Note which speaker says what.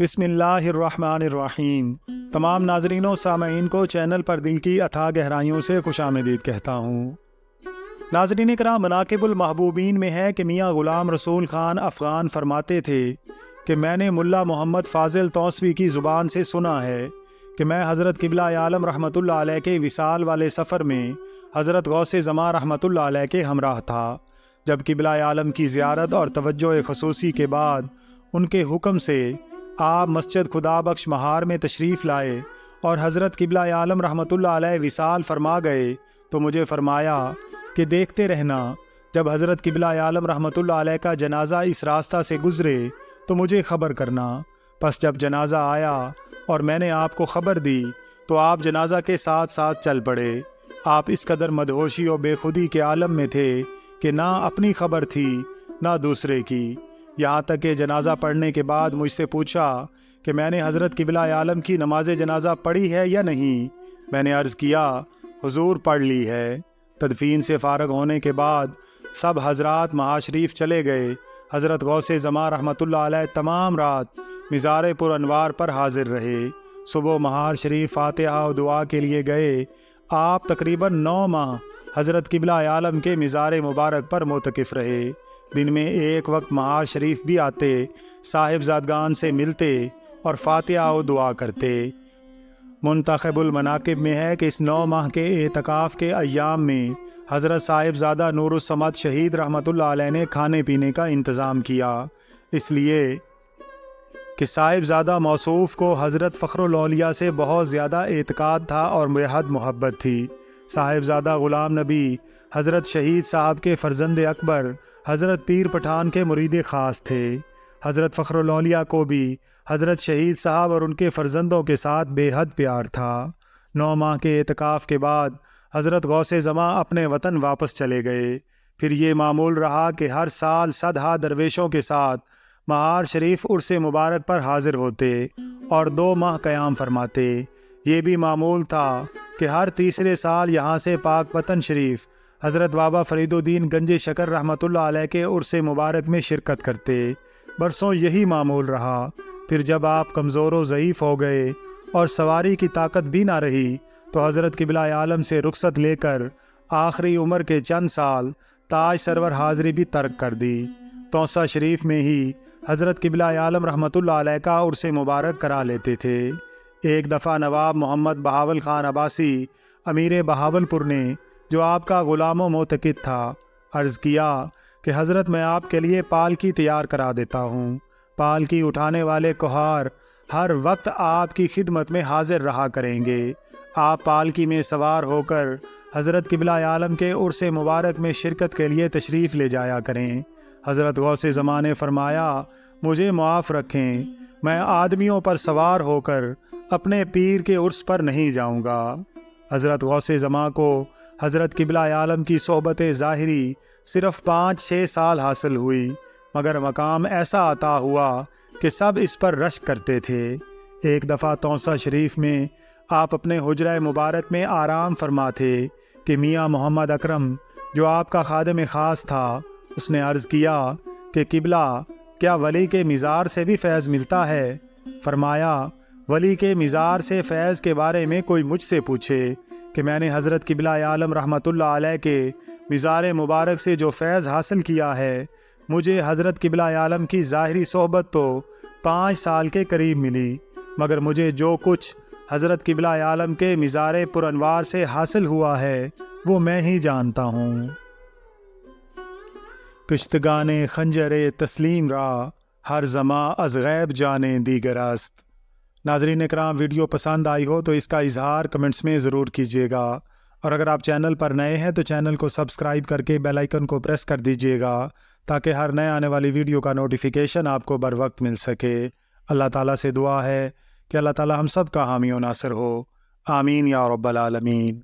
Speaker 1: بسم اللہ الرحمن الرحیم۔ تمام ناظرین و سامعین کو چینل پر دل کی اتھاہ گہرائیوں سے خوش آمدید کہتا ہوں۔ ناظرین کرام، مناقب المحبوبین میں ہے کہ میاں غلام رسول خان افغان فرماتے تھے کہ میں نے ملا محمد فاضل توسوی کی زبان سے سنا ہے کہ میں حضرت قبلہ عالم رحمۃ اللہ علیہ کے وصال والے سفر میں حضرت غوث زماں رحمۃ اللہ علیہ کے ہمراہ تھا، جب قبلہ عالم کی زیارت اور توجہ خصوصی کے بعد ان کے حکم سے آپ مسجد خدا بخش مہار میں تشریف لائے اور حضرت قبلہ عالم رحمۃ اللہ علیہ وصال فرما گئے تو مجھے فرمایا کہ دیکھتے رہنا، جب حضرت قبلہ عالم رحمۃ اللہ علیہ کا جنازہ اس راستہ سے گزرے تو مجھے خبر کرنا۔ پس جب جنازہ آیا اور میں نے آپ کو خبر دی تو آپ جنازہ کے ساتھ ساتھ چل پڑے۔ آپ اس قدر مدہوشی و بے خودی کے عالم میں تھے کہ نہ اپنی خبر تھی نہ دوسرے کی، یہاں تک کہ جنازہ پڑھنے کے بعد مجھ سے پوچھا کہ میں نے حضرت قبلہ عالم کی نماز جنازہ پڑھی ہے یا نہیں۔ میں نے عرض کیا حضور پڑھ لی ہے۔ تدفین سے فارغ ہونے کے بعد سب حضرات مہار شریف چلے گئے۔ حضرت غوث زماں رحمۃ اللہ علیہ تمام رات مزار پر انوار پر حاضر رہے۔ صبح مہار شریف فاتحہ و دعا کے لیے گئے۔ آپ تقریباً 9 ماہ حضرت قبلہ عالم کے مزار مبارک پر معتکف رہے۔ دن میں ایک وقت مہار شریف بھی آتے، صاحب زادگان سے ملتے اور فاتحہ و دعا کرتے۔ منتخب المناقب میں ہے کہ اس 9 ماہ کے اعتکاف کے ایام میں حضرت صاحب زادہ نور الصمد شہید رحمۃ اللہ علیہ نے کھانے پینے کا انتظام کیا، اس لیے کہ صاحب زادہ موصوف کو حضرت فخر الاولیاء سے بہت زیادہ اعتقاد تھا اور بے حد محبت تھی۔ صاحب زادہ غلام نبی حضرت شہید صاحب کے فرزند اکبر حضرت پیر پٹھان کے مرید خاص تھے۔ حضرت فخر الاولیاء کو بھی حضرت شہید صاحب اور ان کے فرزندوں کے ساتھ بے حد پیار تھا۔ 9 ماہ کے اعتکاف کے بعد حضرت غوث زماں اپنے وطن واپس چلے گئے۔ پھر یہ معمول رہا کہ ہر سال صدہا درویشوں کے ساتھ مہار شریف عرس مبارک پر حاضر ہوتے اور 2 ماہ قیام فرماتے۔ یہ بھی معمول تھا کہ ہر تیسرے سال یہاں سے پاک وطن شریف حضرت بابا فرید الدین گنج شکر رحمۃ اللہ علیہ کے عرس مبارک میں شرکت کرتے۔ برسوں یہی معمول رہا۔ پھر جب آپ کمزور و ضعیف ہو گئے اور سواری کی طاقت بھی نہ رہی تو حضرت قبلہ عالم سے رخصت لے کر آخری عمر کے چند سال تاج سرور حاضری بھی ترک کر دی۔ توسہ شریف میں ہی حضرت قبلہ عالم رحمۃ اللہ علیہ کا عرس مبارک کرا لیتے تھے۔ ایک دفعہ نواب محمد بہاول خان عباسی امیر بہاول پور نے، جو آپ کا غلام و معتقد تھا، عرض کیا کہ حضرت میں آپ کے لیے پالکی تیار کرا دیتا ہوں۔ پالکی اٹھانے والے کہار ہر وقت آپ کی خدمت میں حاضر رہا کریں گے۔ آپ پالکی میں سوار ہو کر حضرت قبلہ عالم کے عرس مبارک میں شرکت کے لیے تشریف لے جایا کریں۔ حضرت غوث زماں نے فرمایا مجھے معاف رکھیں، میں آدمیوں پر سوار ہو کر اپنے پیر کے عرس پر نہیں جاؤں گا۔ حضرت غوث زماں کو حضرت قبلہ عالم کی صحبت ظاہری صرف 5-6 سال حاصل ہوئی، مگر مقام ایسا عطا ہوا کہ سب اس پر رشک کرتے تھے۔ ایک دفعہ توسہ شریف میں آپ اپنے حجرہ مبارک میں آرام فرما تھے کہ میاں محمد اکرم، جو آپ کا خادم خاص تھا، اس نے عرض کیا کہ قبلہ، کیا ولی کے مزار سے بھی فیض ملتا ہے؟ فرمایا ولی کے مزار سے فیض کے بارے میں کوئی مجھ سے پوچھے کہ میں نے حضرت قبلہ عالم رحمۃ اللہ علیہ کے مزار مبارک سے جو فیض حاصل کیا ہے، مجھے حضرت قبلہ عالم کی ظاہری صحبت تو 5 سال کے قریب ملی، مگر مجھے جو کچھ حضرت قبلہ عالم کے مزار پر انوار سے حاصل ہوا ہے وہ میں ہی جانتا ہوں۔ کشتگان خنجر تسلیم را ہر زماں از غیب جانے دیگر است۔ ناظرین اکرام، ویڈیو پسند آئی ہو تو اس کا اظہار کمنٹس میں ضرور کیجیے گا، اور اگر آپ چینل پر نئے ہیں تو چینل کو سبسکرائب کر کے بیل آئیکن کو پریس کر دیجیے گا تاکہ ہر نئے آنے والی ویڈیو کا نوٹیفیکیشن آپ کو بر وقت مل سکے۔ اللہ تعالیٰ سے دعا ہے کہ اللہ تعالیٰ ہم سب کا حامی و ناصر ہو، آمین یا رب العالمین۔